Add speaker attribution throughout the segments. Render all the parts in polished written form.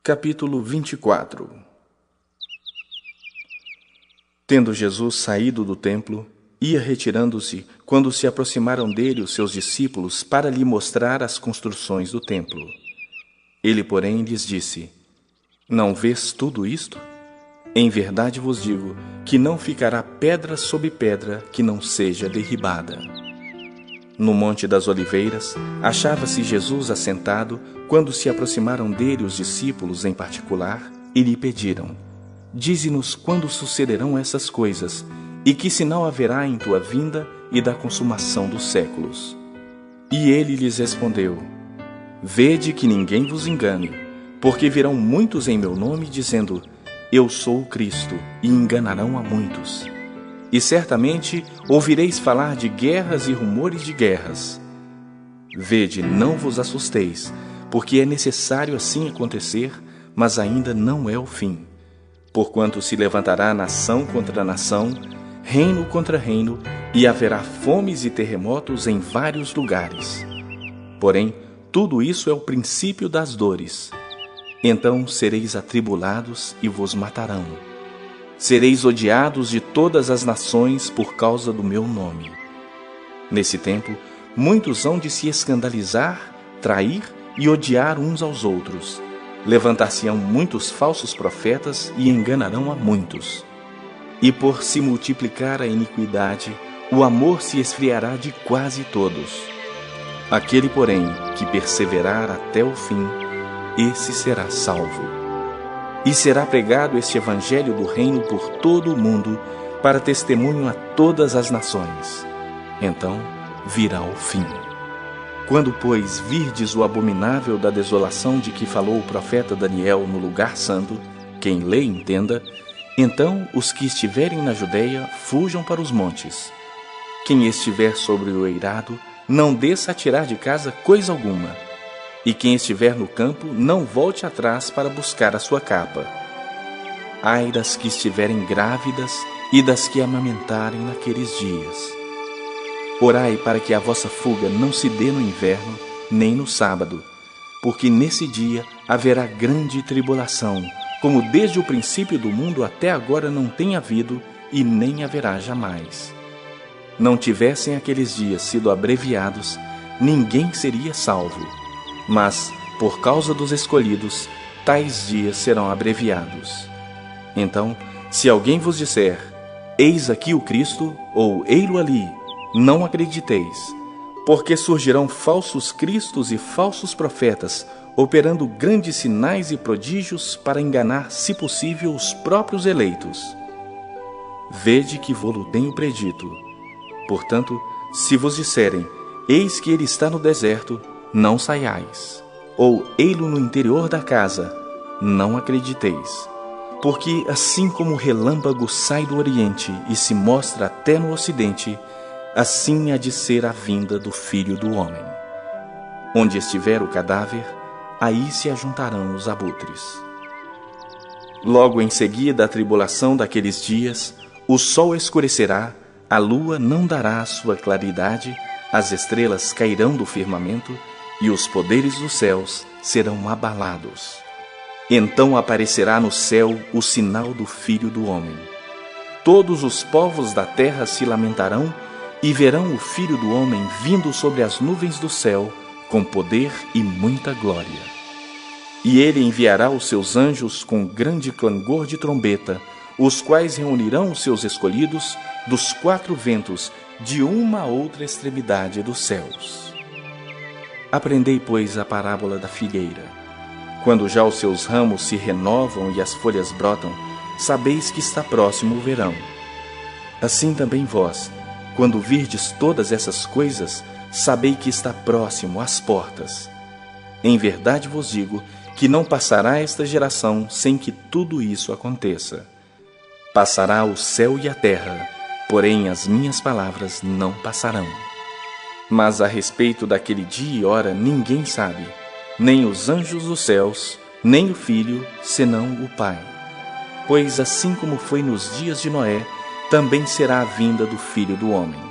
Speaker 1: Capítulo 24. Tendo Jesus saído do templo, ia retirando-se quando se aproximaram dele os seus discípulos para lhe mostrar as construções do templo. Ele, porém, lhes disse: Não vês tudo isto? Em verdade vos digo que não ficará pedra sobre pedra que não seja derribada. No Monte das Oliveiras, achava-se Jesus assentado quando se aproximaram dele os discípulos em particular e lhe pediram: Dize-nos quando sucederão essas coisas e que sinal haverá em tua vinda e da consumação dos séculos. E ele lhes respondeu: Vede que ninguém vos engane, porque virão muitos em meu nome dizendo: Eu sou o Cristo, e enganarão a muitos. E certamente ouvireis falar de guerras e rumores de guerras. Vede, não vos assusteis, porque é necessário assim acontecer, mas ainda não é o fim. Porquanto se levantará nação contra nação, reino contra reino, e haverá fomes e terremotos em vários lugares. Porém, tudo isso é o princípio das dores. Então sereis atribulados e vos matarão. Sereis odiados de todas as nações por causa do meu nome. Nesse tempo, muitos hão de se escandalizar, trair e odiar uns aos outros. Levantar-se-ão muitos falsos profetas e enganarão a muitos. E por se multiplicar a iniquidade, o amor se esfriará de quase todos. Aquele, porém, que perseverar até o fim, esse será salvo. E será pregado este evangelho do reino por todo o mundo, para testemunho a todas as nações. Então virá o fim. Quando, pois, virdes o abominável da desolação de que falou o profeta Daniel no lugar santo, quem lê entenda, então os que estiverem na Judeia fujam para os montes. Quem estiver sobre o eirado, não desça a tirar de casa coisa alguma. E quem estiver no campo, não volte atrás para buscar a sua capa. Ai das que estiverem grávidas e das que amamentarem naqueles dias. Orai para que a vossa fuga não se dê no inverno, nem no sábado, porque nesse dia haverá grande tribulação, como desde o princípio do mundo até agora não tem havido e nem haverá jamais. Não tivessem aqueles dias sido abreviados, ninguém seria salvo. Mas, por causa dos escolhidos, tais dias serão abreviados. Então, se alguém vos disser: Eis aqui o Cristo, ou ei-lo ali, não acrediteis, porque surgirão falsos cristos e falsos profetas, operando grandes sinais e prodígios para enganar, se possível, os próprios eleitos. Vede que vô-lo tenho predito. Portanto, se vos disserem: Eis que ele está no deserto, não saiais. Ou ei-lo no interior da casa, não acrediteis. Porque assim como o relâmpago sai do oriente e se mostra até no ocidente, assim há de ser a vinda do Filho do Homem. Onde estiver o cadáver, aí se ajuntarão os abutres. Logo em seguida a tribulação daqueles dias, o sol escurecerá, a lua não dará a sua claridade, as estrelas cairão do firmamento, e os poderes dos céus serão abalados. Então aparecerá no céu o sinal do Filho do Homem. Todos os povos da terra se lamentarão e verão o Filho do Homem vindo sobre as nuvens do céu com poder e muita glória. E ele enviará os seus anjos com grande clangor de trombeta, os quais reunirão os seus escolhidos dos quatro ventos, de uma a outra extremidade dos céus. Aprendei, pois, a parábola da figueira. Quando já os seus ramos se renovam e as folhas brotam, sabeis que está próximo o verão. Assim também vós, quando virdes todas essas coisas, sabei que está próximo às portas. Em verdade vos digo que não passará esta geração sem que tudo isso aconteça. Passará o céu e a terra, porém as minhas palavras não passarão. Mas a respeito daquele dia e hora ninguém sabe, nem os anjos dos céus, nem o Filho, senão o Pai. Pois assim como foi nos dias de Noé, também será a vinda do Filho do Homem.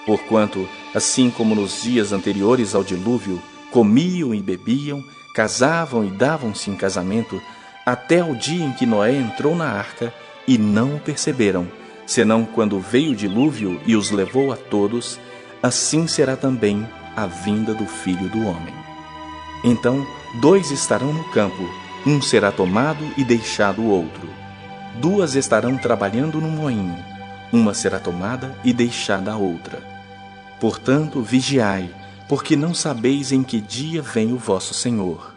Speaker 1: Porquanto, assim como nos dias anteriores ao dilúvio, comiam e bebiam, casavam e davam-se em casamento, até ao dia em que Noé entrou na arca, e não o perceberam, senão quando veio o dilúvio e os levou a todos, assim será também a vinda do Filho do Homem. Então 2 estarão no campo, um será tomado e deixado o outro. 2 estarão trabalhando no moinho, uma será tomada e deixada a outra. Portanto, vigiai, porque não sabeis em que dia vem o vosso Senhor.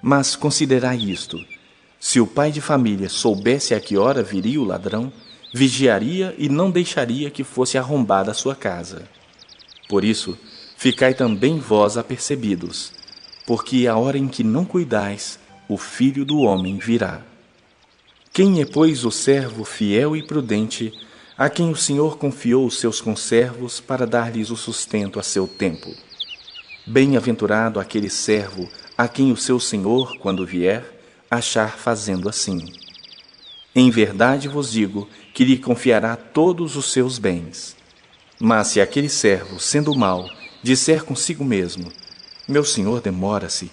Speaker 1: Mas considerai isto: se o pai de família soubesse a que hora viria o ladrão, vigiaria e não deixaria que fosse arrombada a sua casa. Por isso, ficai também vós apercebidos, porque a hora em que não cuidais, o Filho do Homem virá. Quem é, pois, o servo fiel e prudente, a quem o Senhor confiou os seus conservos para dar-lhes o sustento a seu tempo? Bem-aventurado aquele servo a quem o seu Senhor, quando vier, achar fazendo assim. Em verdade vos digo que lhe confiará todos os seus bens. Mas se aquele servo, sendo mau, disser consigo mesmo: meu senhor demora-se,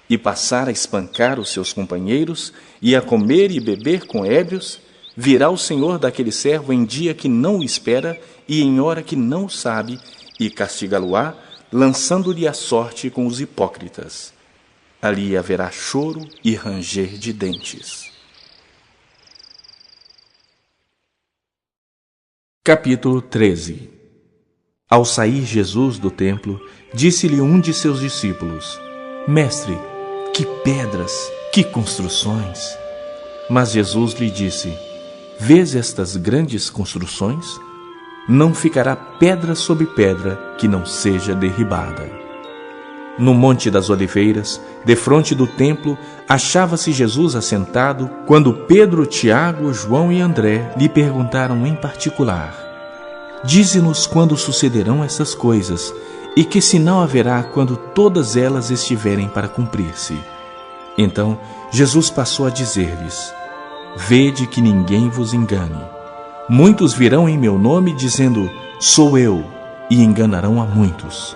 Speaker 1: e passar a espancar os seus companheiros, e a comer e beber com ébrios, virá o senhor daquele servo em dia que não o espera e em hora que não o sabe, e castigá-lo-á, lançando-lhe a sorte com os hipócritas. Ali haverá choro e ranger de dentes. Capítulo 13. Ao sair Jesus do templo, disse-lhe um de seus discípulos: Mestre, que pedras, que construções! Mas Jesus lhe disse: Vês estas grandes construções? Não ficará pedra sobre pedra que não seja derribada. No Monte das Oliveiras, defronte do templo, achava-se Jesus assentado, quando Pedro, Tiago, João e André lhe perguntaram em particular: Dize-nos quando sucederão essas coisas, e que sinal haverá quando todas elas estiverem para cumprir-se. Então Jesus passou a dizer-lhes: Vede que ninguém vos engane. Muitos virão em meu nome dizendo: Sou eu, e enganarão a muitos.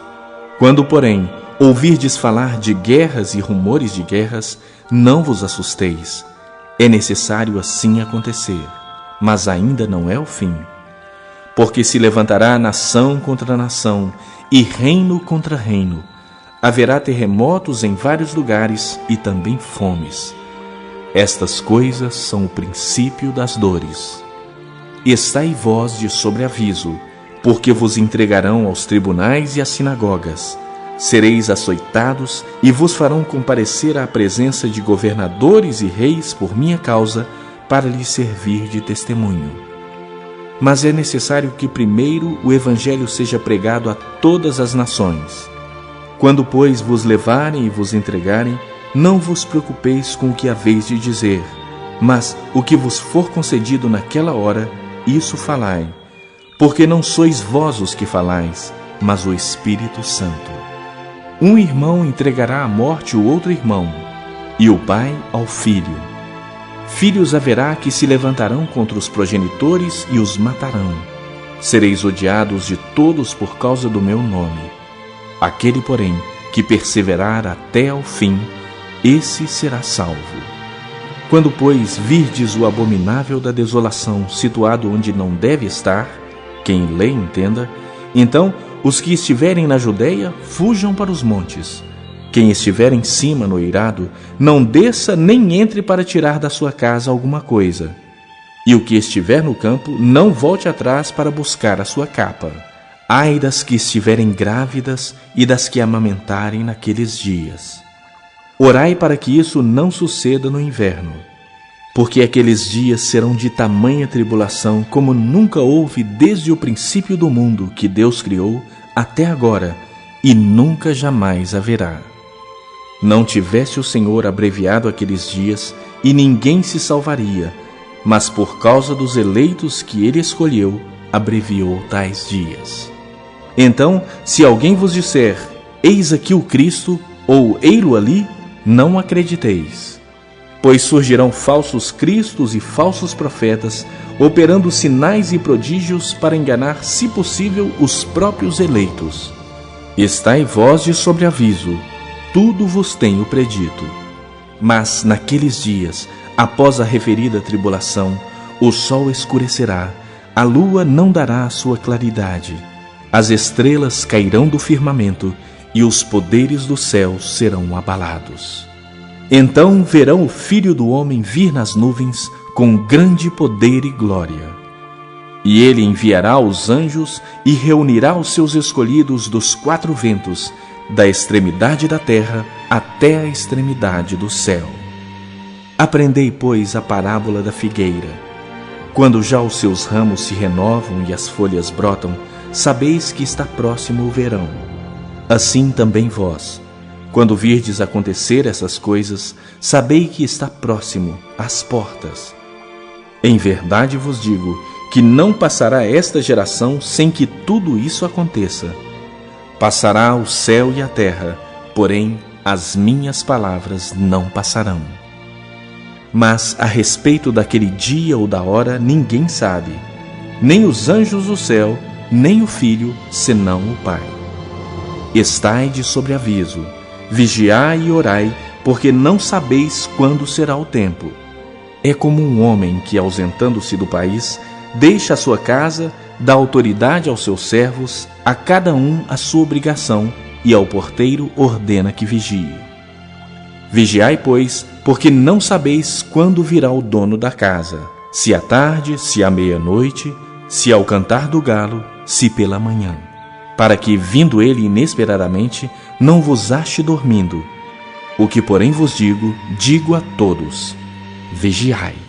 Speaker 1: Quando, porém, ouvirdes falar de guerras e rumores de guerras, não vos assusteis. É necessário assim acontecer, mas ainda não é o fim. Porque se levantará nação contra nação e reino contra reino. Haverá terremotos em vários lugares e também fomes. Estas coisas são o princípio das dores. Estai vós de sobreaviso, porque vos entregarão aos tribunais e às sinagogas. Sereis açoitados e vos farão comparecer à presença de governadores e reis por minha causa, para lhes servir de testemunho. Mas é necessário que primeiro o Evangelho seja pregado a todas as nações. Quando, pois, vos levarem e vos entregarem, não vos preocupeis com o que haveis de dizer, mas o que vos for concedido naquela hora, isso falai, porque não sois vós os que falais, mas o Espírito Santo. Um irmão entregará à morte o outro irmão, e o pai ao filho. Filhos haverá que se levantarão contra os progenitores e os matarão. Sereis odiados de todos por causa do meu nome. Aquele, porém, que perseverar até ao fim, esse será salvo. Quando, pois, virdes o abominável da desolação situado onde não deve estar, quem lê entenda, então os que estiverem na Judeia fujam para os montes. Quem estiver em cima no eirado, não desça nem entre para tirar da sua casa alguma coisa. E o que estiver no campo, não volte atrás para buscar a sua capa. Ai das que estiverem grávidas e das que amamentarem naqueles dias. Orai para que isso não suceda no inverno, porque aqueles dias serão de tamanha tribulação como nunca houve desde o princípio do mundo que Deus criou até agora, e nunca jamais haverá. Não tivesse o Senhor abreviado aqueles dias, e ninguém se salvaria, mas por causa dos eleitos que ele escolheu, abreviou tais dias. Então, se alguém vos disser: Eis aqui o Cristo, ou ei-lo ali, não acrediteis. Pois surgirão falsos cristos e falsos profetas, operando sinais e prodígios para enganar, se possível, os próprios eleitos. Estai vós de sobreaviso, tudo vos tenho predito. Mas naqueles dias, após a referida tribulação, o sol escurecerá, a lua não dará a sua claridade, as estrelas cairão do firmamento e os poderes do céu serão abalados. Então verão o Filho do Homem vir nas nuvens com grande poder e glória. E ele enviará os anjos e reunirá os seus escolhidos dos quatro ventos, da extremidade da terra até a extremidade do céu. Aprendei, pois, a parábola da figueira. Quando já os seus ramos se renovam e as folhas brotam, sabeis que está próximo o verão. Assim também vós, quando virdes acontecer essas coisas, sabei que está próximo, às portas. Em verdade vos digo que não passará esta geração sem que tudo isso aconteça. Passará o céu e a terra, porém as minhas palavras não passarão. Mas a respeito daquele dia ou da hora ninguém sabe, nem os anjos do céu, nem o Filho, senão o Pai. Estai de sobreaviso, vigiai e orai, porque não sabeis quando será o tempo. É como um homem que, ausentando-se do país, deixa a sua casa, dá autoridade aos seus servos, a cada um a sua obrigação, e ao porteiro ordena que vigie. Vigiai, pois, porque não sabeis quando virá o dono da casa, se à tarde, se à meia-noite, se ao cantar do galo, se pela manhã, para que, vindo ele inesperadamente, não vos ache dormindo. O que, porém, vos digo, digo a todos: vigiai.